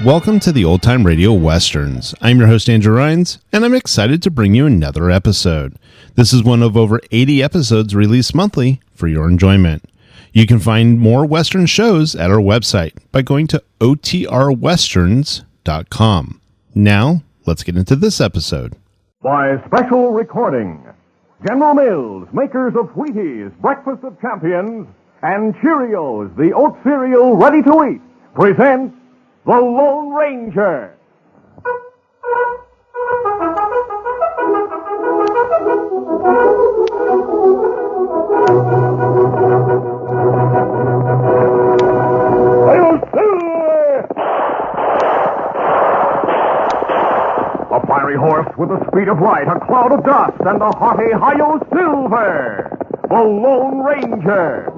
Welcome to the Old Time Radio Westerns. I'm your host, Andrew Rhynes, and I'm excited to bring you another episode. This is one of over 80 episodes released monthly for your enjoyment. You can find more Western shows at our website by going to OTRwesterns.com. Now, let's get into this episode. By special recording, General Mills, makers of Wheaties, Breakfast of Champions, and Cheerios, the oat cereal ready to eat, presents The Lone Ranger. A fiery horse with the speed of light, a cloud of dust, and a hearty Hi-Yo Silver. The Lone Ranger.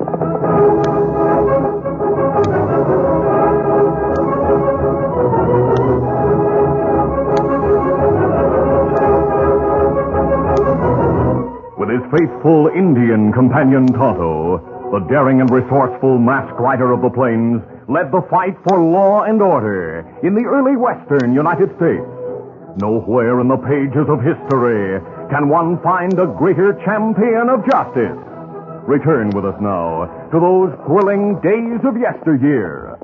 With his faithful Indian companion Tonto, the daring and resourceful masked rider of the plains led the fight for law and order in the early western United States. Nowhere in the pages of history can one find a greater champion of justice. Return with us now to those thrilling days of yesteryear.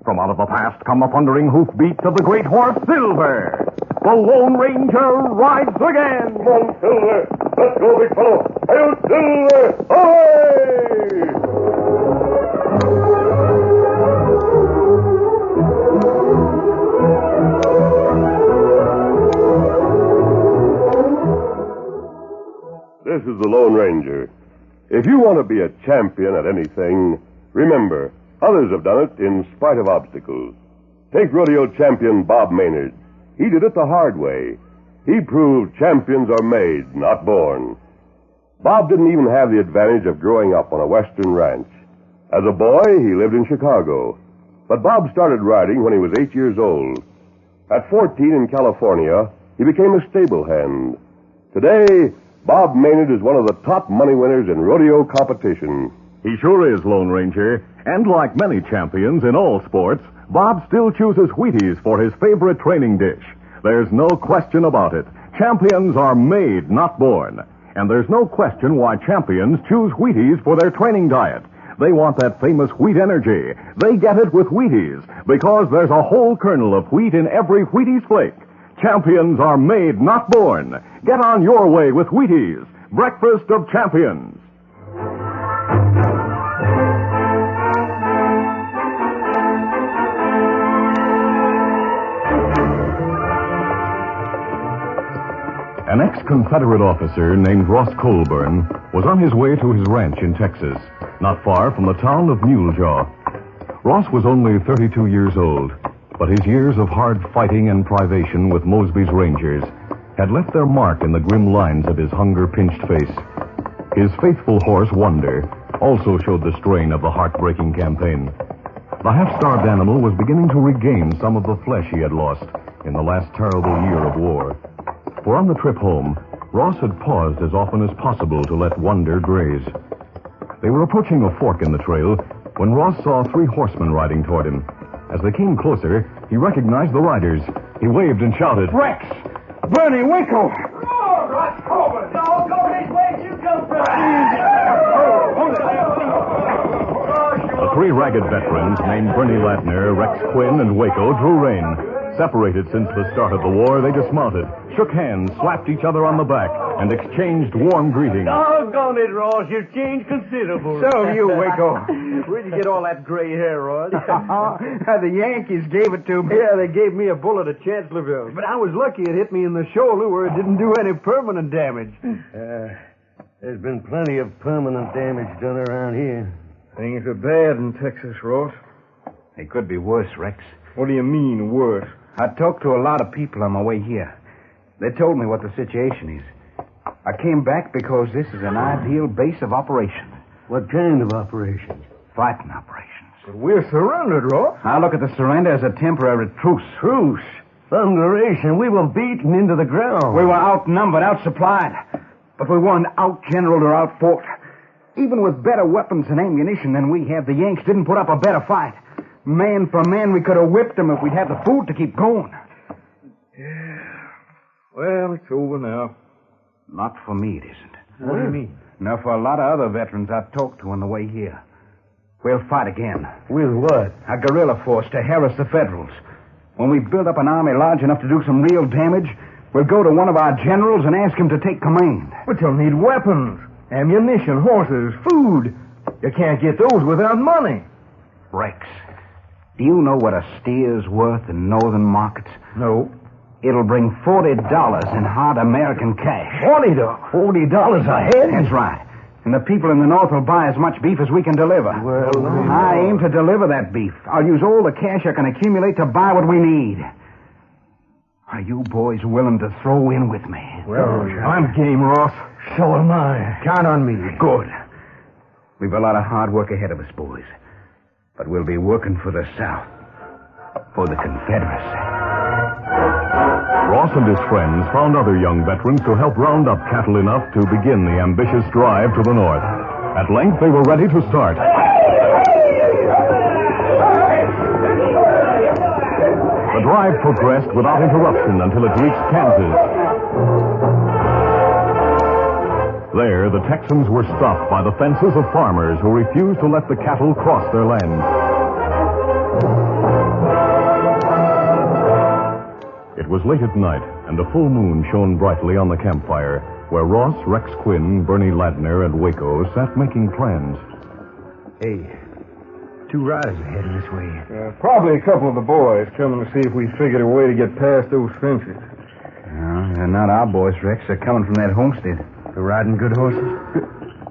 From out of the past come the thundering hoofbeats of the great horse Silver. The Lone Ranger rides again. Come on, Silver. Let's go, big fellow. Hail, Silver! Away! This is the Lone Ranger. If you want to be a champion at anything, remember, others have done it in spite of obstacles. Take rodeo champion Bob Maynard. He did it the hard way. He proved champions are made, not born. Bob didn't even have the advantage of growing up on a western ranch. As a boy, he lived in Chicago. But Bob started riding when he was 8 years old. At 14 in California, he became a stable hand. Today, Bob Maynard is one of the top money winners in rodeo competition. He sure is, Lone Ranger. And like many champions in all sports, Bob still chooses Wheaties for his favorite training dish. There's no question about it. Champions are made, not born. And there's no question why champions choose Wheaties for their training diet. They want that famous wheat energy. They get it with Wheaties because there's a whole kernel of wheat in every Wheaties flake. Champions are made, not born. Get on your way with Wheaties, Breakfast of Champions. An ex-Confederate officer named Ross Colburn was on his way to his ranch in Texas, not far from the town of Mulejaw. Ross was only 32 years old, but his years of hard fighting and privation with Mosby's Rangers had left their mark in the grim lines of his hunger-pinched face. His faithful horse, Wonder, also showed the strain of the heartbreaking campaign. The half-starved animal was beginning to regain some of the flesh he had lost in the last terrible year of war. For on the trip home, Ross had paused as often as possible to let Wonder graze. They were approaching a fork in the trail when Ross saw 3 horsemen riding toward him. As they came closer, he recognized the riders. He waved and shouted, "Rex! Bernie Winkle!" Oh, Ross Colburn! No, go his way, you come from. The 3 ragged veterans named Bernie Latner, Rex Quinn, and Waco drew rein. Separated since the start of the war, they dismounted, shook hands, slapped each other on the back, and exchanged warm greetings. Doggone it, Ross. You've changed considerable. So have you, Waco. Where'd you get all that gray hair, Ross? The Yankees gave it to me. Yeah, they gave me a bullet at Chancellorsville. But I was lucky it hit me in the shoulder where it didn't do any permanent damage. There's been plenty of permanent damage done around here. Things are bad in Texas, Ross. They could be worse, Rex. What do you mean, worse? I talked to a lot of people on my way here. They told me what the situation is. I came back because this is an ideal base of operations. What kind of operations? Fighting operations. But we're surrounded, Ross. I look at the surrender as a temporary truce. Truce? Thunderation, we were beaten into the ground. We were outnumbered, outsupplied. But we weren't out-generaled or out-fought. Even with better weapons and ammunition than we have, the Yanks didn't put up a better fight. Man for man, we could have whipped them if we'd had the food to keep going. Yeah. Well, it's over now. Not for me, it isn't. What do you mean? Now, for a lot of other veterans I've talked to on the way here. We'll fight again. With what? A guerrilla force to harass the Federals. When we build up an army large enough to do some real damage, we'll go to one of our generals and ask him to take command. But you'll need weapons, ammunition, horses, food. You can't get those without money. Rex, do you know what a steer's worth in northern markets? No. It'll bring $40 in hard American cash. $40 a head? That's right. And the people in the north will buy as much beef as we can deliver. Well, I aim to deliver that beef. I'll use all the cash I can accumulate to buy what we need. Are you boys willing to throw in with me? Well, I'm game, Ross. So am I. Count on me. Good. We've a lot of hard work ahead of us, boys. But we'll be working for the South. For the Confederacy. Ross and his friends found other young veterans to help round up cattle enough to begin the ambitious drive to the north. At length, they were ready to start. The drive progressed without interruption until it reached Kansas. There, the Texans were stopped by the fences of farmers who refused to let the cattle cross their land. It was late at night, and a full moon shone brightly on the campfire, where Ross, Rex Quinn, Bernie Ladner, and Waco sat making plans. Hey, 2 riders are heading this way. Probably a couple of the boys coming to see if we figured a way to get past those fences. They're not our boys, Rex. They're coming from that homestead. They're riding good horses?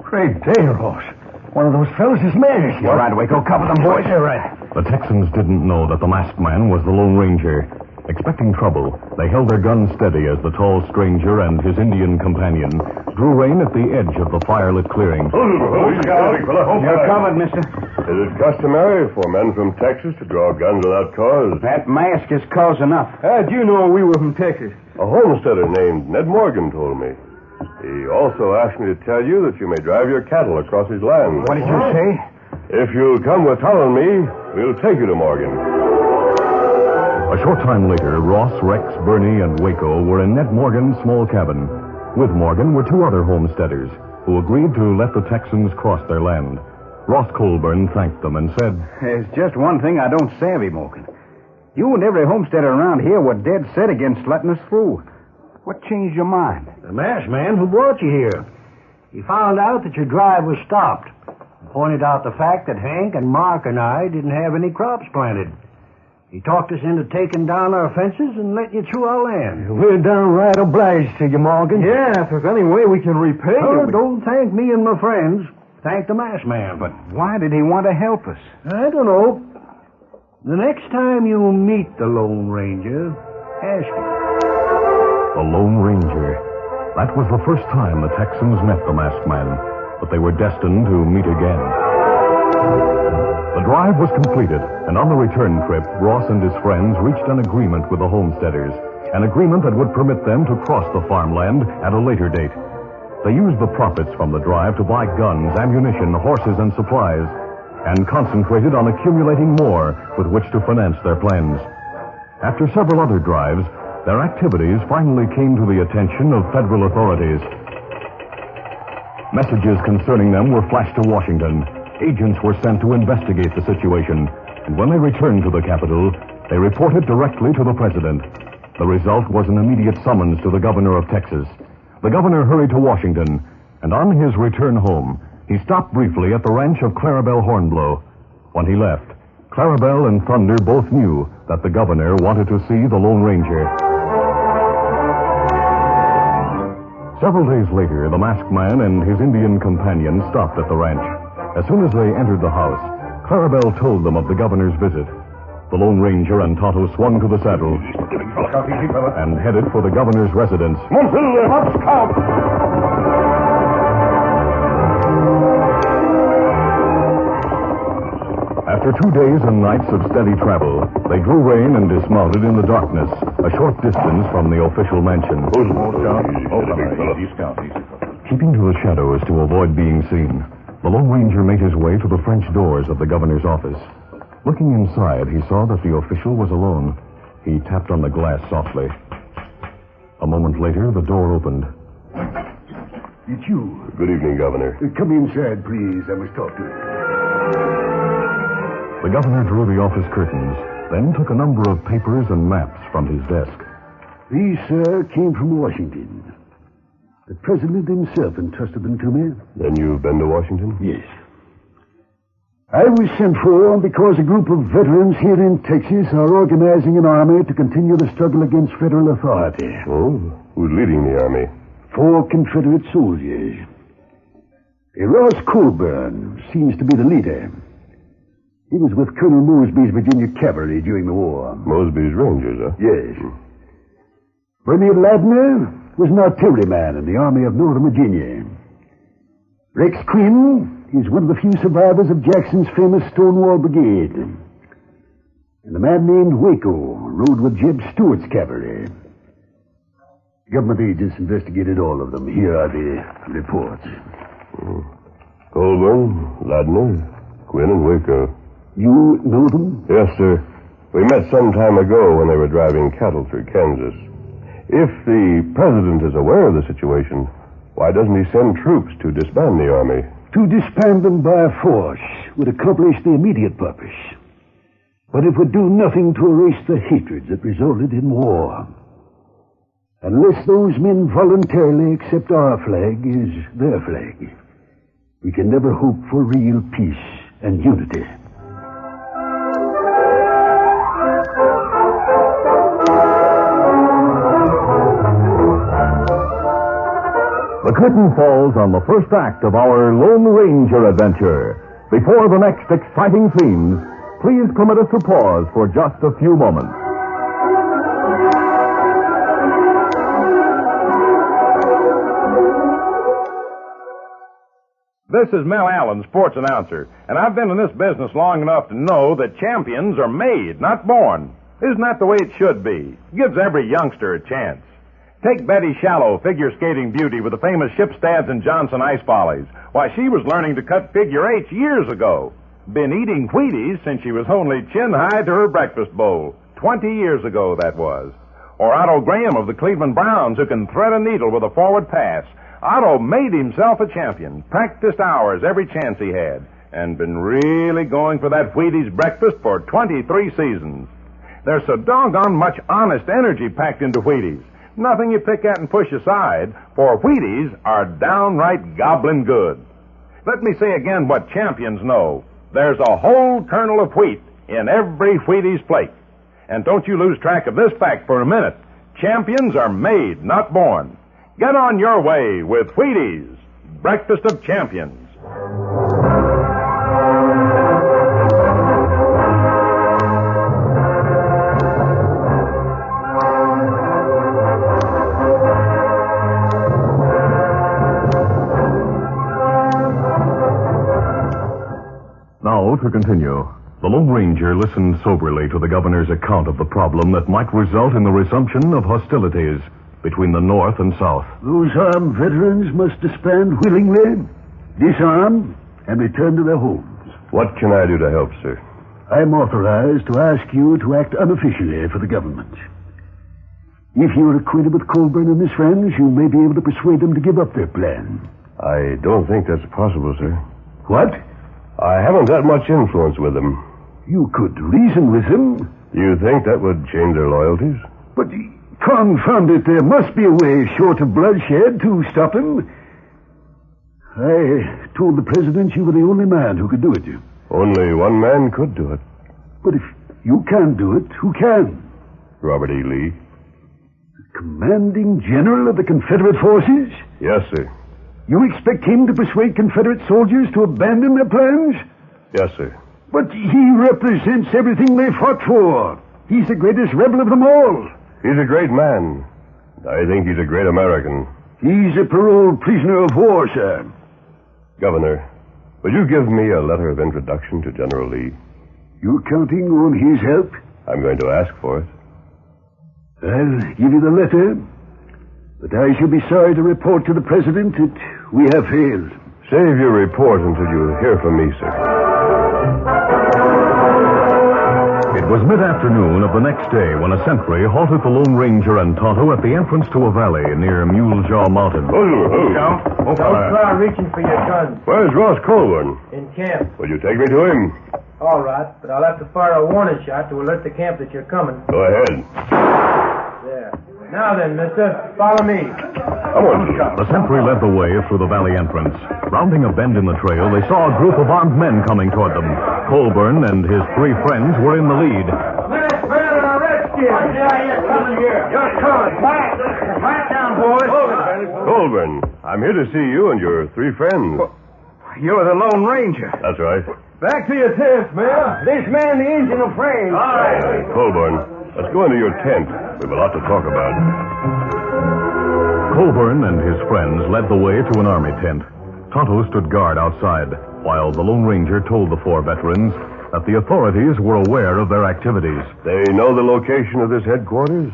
Great day, Ross. One of those fellas is mad. You're right, Waco. Cover them, boys. You're right. The Texans didn't know that the masked man was the Lone Ranger. Expecting trouble, they held their guns steady as the tall stranger and his Indian companion drew rein at the edge of the firelit clearing. You're covered, mister. Is it customary for men from Texas to draw guns without cause? That mask is cause enough. How'd you know we were from Texas? A homesteader named Ned Morgan told me. He also asked me to tell you that you may drive your cattle across his land. What did you say? If you'll come with Todd and me, we'll take you to Morgan. A short time later, Ross, Rex, Bernie, and Waco were in Ned Morgan's small cabin. With Morgan were 2 other homesteaders who agreed to let the Texans cross their land. Ross Colburn thanked them and said, There's just one thing I don't savvy, Morgan. You and every homesteader around here were dead set against letting us through. What changed your mind? The masked man who brought you here. He found out that your drive was stopped. Pointed out the fact that Hank and Mark and I didn't have any crops planted. He talked us into taking down our fences and letting you through our land. We're downright obliged to you, Morgan. Yeah, if there's any way we can repay Oh, you. don't thank me and my friends. Thank the masked man. But why did he want to help us? I don't know. The next time you meet the Lone Ranger, ask him. The Lone Ranger. That was the first time the Texans met the masked man, but they were destined to meet again. The drive was completed, and on the return trip, Ross and his friends reached an agreement with the homesteaders, an agreement that would permit them to cross the farmland at a later date. They used the profits from the drive to buy guns, ammunition, horses, and supplies, and concentrated on accumulating more with which to finance their plans. After several other drives, their activities finally came to the attention of federal authorities. Messages concerning them were flashed to Washington. Agents were sent to investigate the situation, and when they returned to the capital, they reported directly to the president. The result was an immediate summons to the governor of Texas. The governor hurried to Washington, and on his return home, he stopped briefly at the ranch of Clarabelle Hornblow. When he left, Clarabelle and Thunder both knew that the governor wanted to see the Lone Ranger. Several days later, the masked man and his Indian companion stopped at the ranch. As soon as they entered the house, Clarabelle told them of the governor's visit. The Lone Ranger and Tonto swung to the saddle and headed for the governor's residence. After After 2 days and nights of steady travel, they drew rein and dismounted in the darkness, a short distance from the official mansion. Keeping to the shadows to avoid being seen, the Lone Ranger made his way to the French doors of the governor's office. Looking inside, he saw that the official was alone. He tapped on the glass softly. A moment later, the door opened. It's you. Good evening, Governor. Come inside, please. I must talk to you. The governor drew the office curtains, then took a number of papers and maps from his desk. These, sir, came from Washington. The president himself entrusted them to me. Then you've been to Washington? Yes. I was sent for because a group of veterans here in Texas are organizing an army to continue the struggle against federal authority. Oh? Who's leading the army? 4 Confederate soldiers. Ross Colburn seems to be the leader. He was with Colonel Mosby's Virginia Cavalry during the war. Mosby's Rangers, huh? Yes. Bernie Ladner was an artilleryman in the Army of Northern Virginia. Rex Quinn is one of the few survivors of Jackson's famous Stonewall Brigade. And a man named Waco rode with Jeb Stuart's cavalry. Government agents investigated all of them. Here are the reports. Colburn, Ladner, Quinn, and Waco. You know them? Yes, sir. We met some time ago when they were driving cattle through Kansas. If the president is aware of the situation, why doesn't he send troops to disband the army? To disband them by force would accomplish the immediate purpose. But it would do nothing to erase the hatred that resulted in war. Unless those men voluntarily accept our flag as their flag, we can never hope for real peace and unity. The curtain falls on the first act of our Lone Ranger adventure. Before the next exciting scenes, please permit us to pause for just a few moments. This is Mel Allen, sports announcer, and I've been in this business long enough to know that champions are made, not born. Isn't that the way it should be? Gives every youngster a chance. Take Betty Shallow, figure skating beauty with the famous Shipstads and Johnson ice volleys. Why, she was learning to cut figure eights years ago. Been eating Wheaties since she was only chin-high to her breakfast bowl. 20 years ago, that was. Or Otto Graham of the Cleveland Browns, who can thread a needle with a forward pass. Otto made himself a champion, practiced hours every chance he had, and been really going for that Wheaties breakfast for 23 seasons. There's so doggone much honest energy packed into Wheaties. Nothing you pick at and push aside, for Wheaties are downright goblin good. Let me say again what champions know. There's a whole kernel of wheat in every Wheaties plate. And don't you lose track of this fact for a minute. Champions are made, not born. Get on your way with Wheaties, breakfast of champions. Now, to continue. The Lone Ranger listened soberly to the governor's account of the problem that might result in the resumption of hostilities between the North and South. Those armed veterans must disband willingly, disarm, and return to their homes. What can I do to help, sir? I'm authorized to ask you to act unofficially for the government. If you're acquainted with Colburn and his friends, you may be able to persuade them to give up their plan. I don't think that's possible, sir. What? I haven't that much influence with them. You could reason with them. You think that would change their loyalties? But, confound it, there must be a way short of bloodshed to stop them. I told the president you were the only man who could do it. Only one man could do it. But if you can't do it, who can? Robert E. Lee. Commanding general of the Confederate forces? Yes, sir. You expect him to persuade Confederate soldiers to abandon their plans? Yes, sir. But he represents everything they fought for. He's the greatest rebel of them all. He's a great man. I think he's a great American. He's a paroled prisoner of war, sir. Governor, will you give me a letter of introduction to General Lee? You counting on his help? I'm going to ask for it. I'll give you the letter, but I shall be sorry to report to the President that we have failed. Save your report until you hear from me, sir. It was mid-afternoon of the next day when a sentry halted the Lone Ranger and Tonto at the entrance to a valley near Mule Jaw Mountain. Don't try reaching for your gun. Where's Ross Colburn? In camp. Will you take me to him? All right, but I'll have to fire a warning shot to alert the camp that you're coming. Go ahead. There. Now then, mister, follow me. Come on. The sentry led the way through the valley entrance. Rounding a bend in the trail, they saw a group of armed men coming toward them. Colburn and his 3 friends were in the lead. Let's burn a redskin. Coming here. You're coming. Quiet down, boys. Colburn, I'm here to see you and your 3 friends. You're the Lone Ranger. That's right. Back to your tents, Mayor. This man, the engine, will frame. All right. Colburn, let's go into your tent. We've a lot to talk about. Colburn and his friends led the way to an army tent. Tonto stood guard outside, while the Lone Ranger told the 4 veterans that the authorities were aware of their activities. They know the location of this headquarters,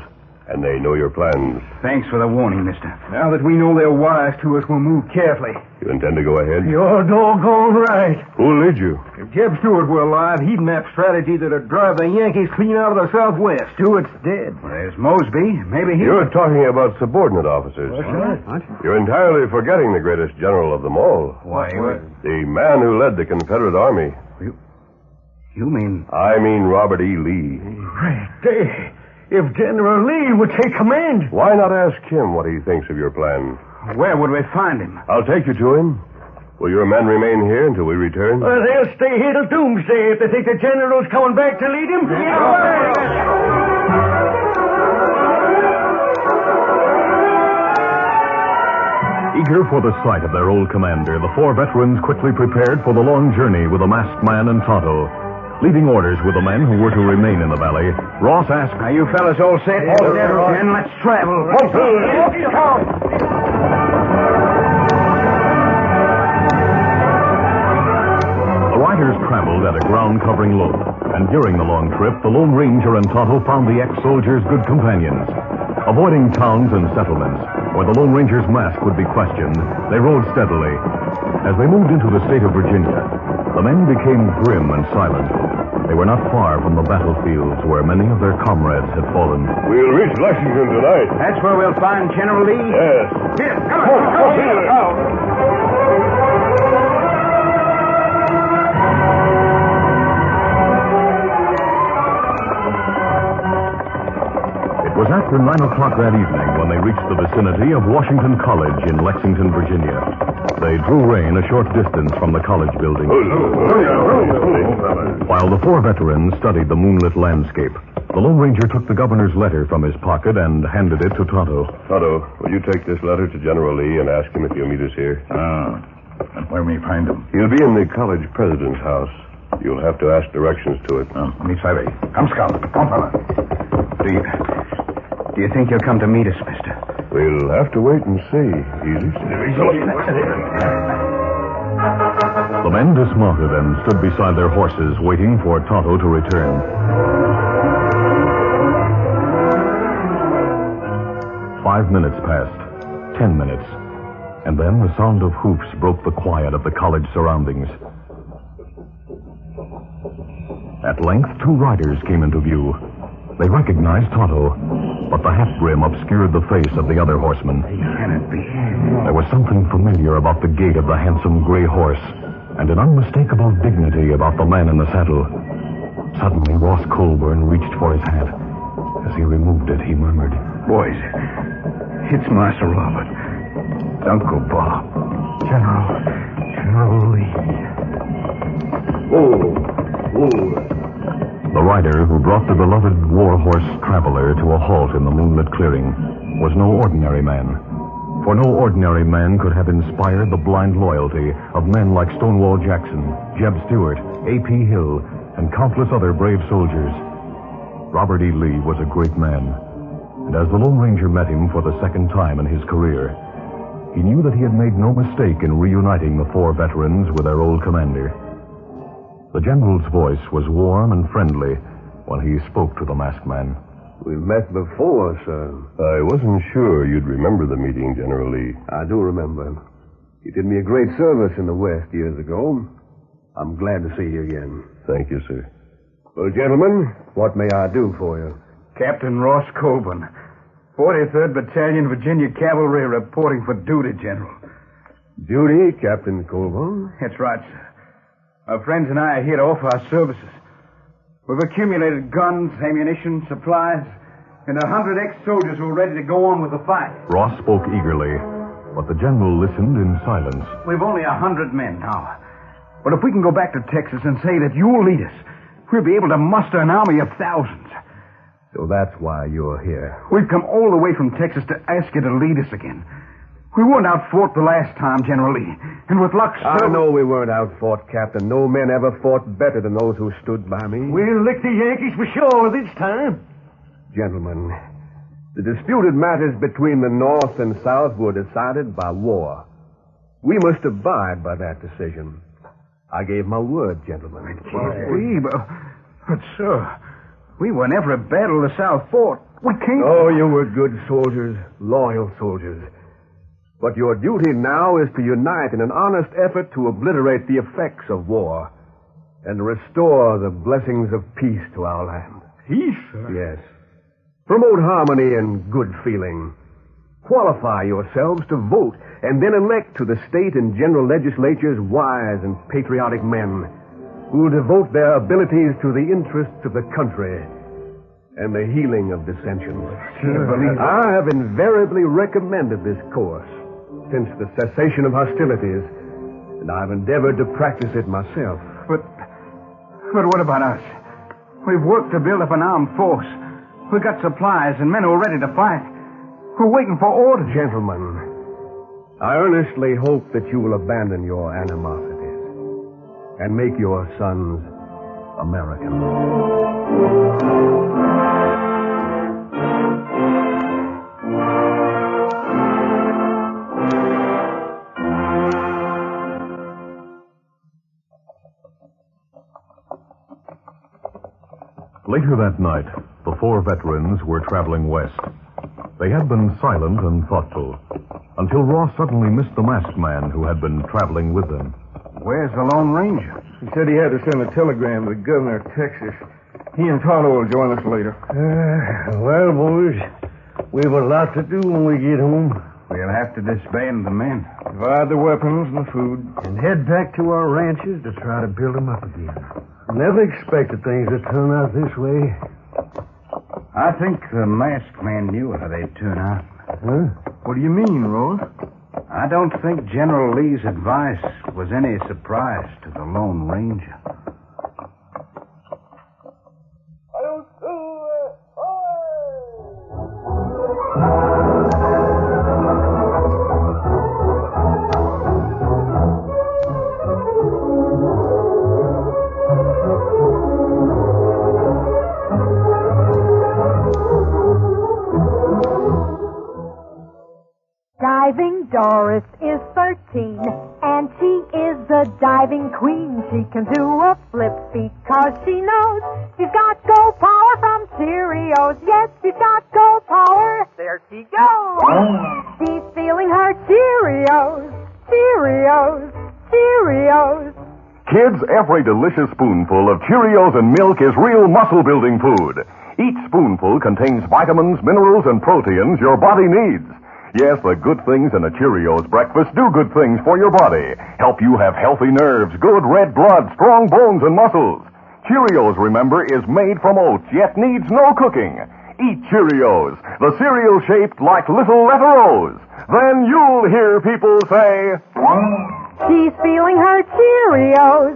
and they know your plans. Thanks for the warning, mister. Now that we know they're wise to us, we'll move carefully. You intend to go ahead? You're doggone right. Who'll lead you? If Jeb Stewart were alive, he'd map strategy that'd drive the Yankees clean out of the Southwest. Stewart's dead. There's Mosby. Maybe he... You're talking about subordinate officers. That's right. What? You're entirely forgetting the greatest general of them all. Why, The man who led the Confederate Army. You mean... I mean Robert E. Lee. Great day. If General Lee would take command. Why not ask him what he thinks of your plan? Where would we find him? I'll take you to him. Will your men remain here until we return? Well, they'll stay here till doomsday if they think the general's coming back to lead him. Eager for the sight of their old commander, the 4 veterans quickly prepared for the long journey with the masked man and Tonto. Leaving orders with the men who were to remain in the valley, Ross asked... Are you fellas all set? Then let's travel. The riders traveled at a ground-covering lope, and during the long trip, the Lone Ranger and Tonto found the ex-soldiers good companions. Avoiding towns and settlements, where the Lone Ranger's mask would be questioned, they rode steadily. As they moved into the state of Virginia, the men became grim and silent. They were not far from the battlefields where many of their comrades had fallen. We'll reach Lexington tonight. That's where we'll find General Lee? Yes. Here, come on. It was after 9 o'clock that evening when they reached the vicinity of Washington College in Lexington, Virginia. They drew rein a short distance from the college building. While the 4 veterans studied the moonlit landscape, the Lone Ranger took the governor's letter from his pocket and handed it to Tonto. Tonto, will you take this letter to General Lee and ask him if he'll meet us here? And where may we find him? He'll be in the college president's house. You'll have to ask directions to it. Me savvy. Come, Scout. Come, fella. Do you think he'll come to meet us, mister? We'll have to wait and see. Easy. The men dismounted and stood beside their horses, waiting for Tonto to return. Five minutes passed. 10 minutes. And then the sound of hoofs broke the quiet of the college surroundings. At length, 2 riders came into view. They recognized Tonto, but the hat brim obscured the face of the other horseman. Can it be? There was something familiar about the gait of the handsome gray horse, and an unmistakable dignity about the man in the saddle. Suddenly, Ross Colburn reached for his hat. As he removed it, he murmured, Boys, it's Master Robert. Uncle Bob. General Lee. The rider who brought the beloved war-horse traveler to a halt in the moonlit clearing was no ordinary man. For no ordinary man could have inspired the blind loyalty of men like Stonewall Jackson, Jeb Stewart, A.P. Hill, and countless other brave soldiers. Robert E. Lee was a great man, and as the Lone Ranger met him for the second time in his career, he knew that he had made no mistake in reuniting the 4 veterans with their old commander. The general's voice was warm and friendly when he spoke to the masked man. We've met before, sir. I wasn't sure you'd remember the meeting, General Lee. I do remember. You did me a great service in the West years ago. I'm glad to see you again. Thank you, sir. Well, gentlemen, what may I do for you? Captain Ross Colburn, 43rd Battalion, Virginia Cavalry, reporting for duty, General. Duty, Captain Colburn? That's right, sir. Our friends and I are here to offer our services. We've accumulated guns, ammunition, supplies, and 100 ex-soldiers who are ready to go on with the fight. Ross spoke eagerly, but the general listened in silence. We've only 100 men now. But if we can go back to Texas and say that you'll lead us, we'll be able to muster an army of thousands. So that's why you're here. We've come all the way from Texas to ask you to lead us again. We weren't outfought the last time, General Lee. And with luck, I know we weren't outfought, Captain. No men ever fought better than those who stood by me. We'll lick the Yankees for sure this time. Gentlemen, the disputed matters between the North and South were decided by war. We must abide by that decision. I gave my word, gentlemen. But, sir, we won every battle the South fought. We can't... Oh, you were good soldiers, loyal soldiers. But your duty now is to unite in an honest effort to obliterate the effects of war and restore the blessings of peace to our land. Peace, sir? Yes. Promote harmony and good feeling. Qualify yourselves to vote and then elect to the state and general legislatures wise and patriotic men who will devote their abilities to the interests of the country and the healing of dissensions. I have invariably recommended this course since the cessation of hostilities, and I've endeavored to practice it myself. But what about us? We've worked to build up an armed force. We've got supplies and men who are ready to fight. We're waiting for orders. Gentlemen, I earnestly hope that you will abandon your animosities and make your sons American. Later that night, the four veterans were traveling west. They had been silent and thoughtful until Ross suddenly missed the masked man who had been traveling with them. Where's the Lone Ranger? He said he had to send a telegram to the governor of Texas. He and Tonto will join us later. Well, boys, we've a lot to do when we get home. We'll have to disband the men. Divide the weapons and the food. And head back to our ranches to try to build them up again. Never expected things to turn out this way. I think the masked man knew how they'd turn out. Huh? What do you mean, Ross? I don't think General Lee's advice was any surprise to the Lone Ranger. Diving Doris is 13, and she is the diving queen. She can do a flip because she knows she's got gold power from Cheerios. Yes, she's got gold power. There she goes. She's feeling her Cheerios, Cheerios, Cheerios. Kids, every delicious spoonful of Cheerios and milk is real muscle-building food. Each spoonful contains vitamins, minerals, and proteins your body needs. Yes, the good things in a Cheerios breakfast do good things for your body. Help you have healthy nerves, good red blood, strong bones, and muscles. Cheerios, remember, is made from oats, yet needs no cooking. Eat Cheerios, the cereal shaped like little letter O's. Then you'll hear people say, She's feeling her Cheerios.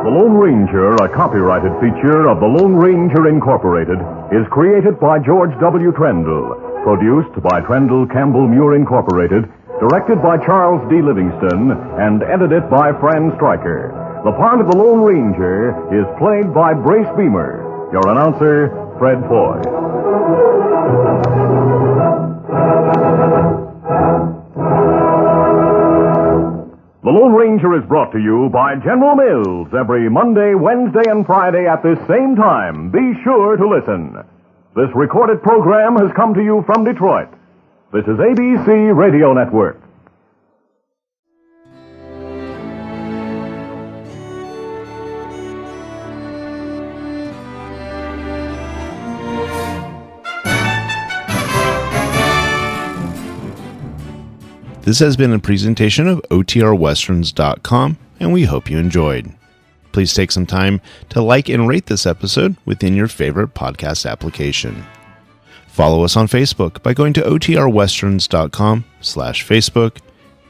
The Lone Ranger, a copyrighted feature of the Lone Ranger Incorporated, is created by George W. Trendle, produced by Trendle Campbell Muir Incorporated, directed by Charles D. Livingston, and edited by Fran Striker. The part of the Lone Ranger is played by Brace Beemer. Your announcer, Fred Foy. The Lone Ranger is brought to you by General Mills every Monday, Wednesday, and Friday at this same time. Be sure to listen. This recorded program has come to you from Detroit. This is ABC Radio Network. This has been a presentation of OTRWesterns.com, and we hope you enjoyed. Please take some time to like and rate this episode within your favorite podcast application. Follow us on Facebook by going to OTRWesterns.com/Facebook,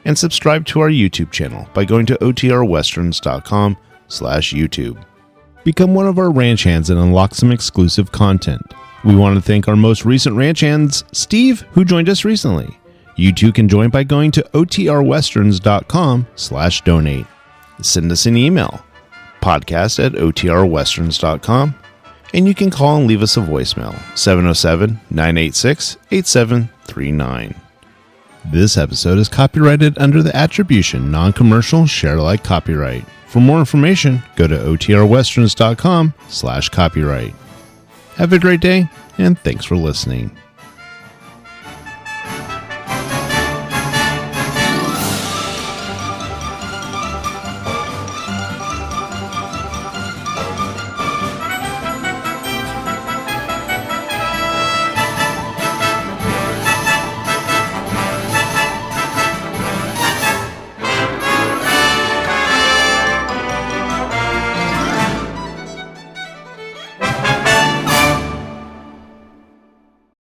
and subscribe to our YouTube channel by going to OTRWesterns.com/YouTube. Become one of our ranch hands and unlock some exclusive content. We want to thank our most recent ranch hands, Steve, who joined us recently. You too can join by going to OTRWesterns.com/donate. Send us an email, podcast@OTRWesterns.com, and you can call and leave us a voicemail, 707-986-8739. This episode is copyrighted under the attribution non-commercial share-alike copyright. For more information, go to OTRWesterns.com/copyright. Have a great day, and thanks for listening.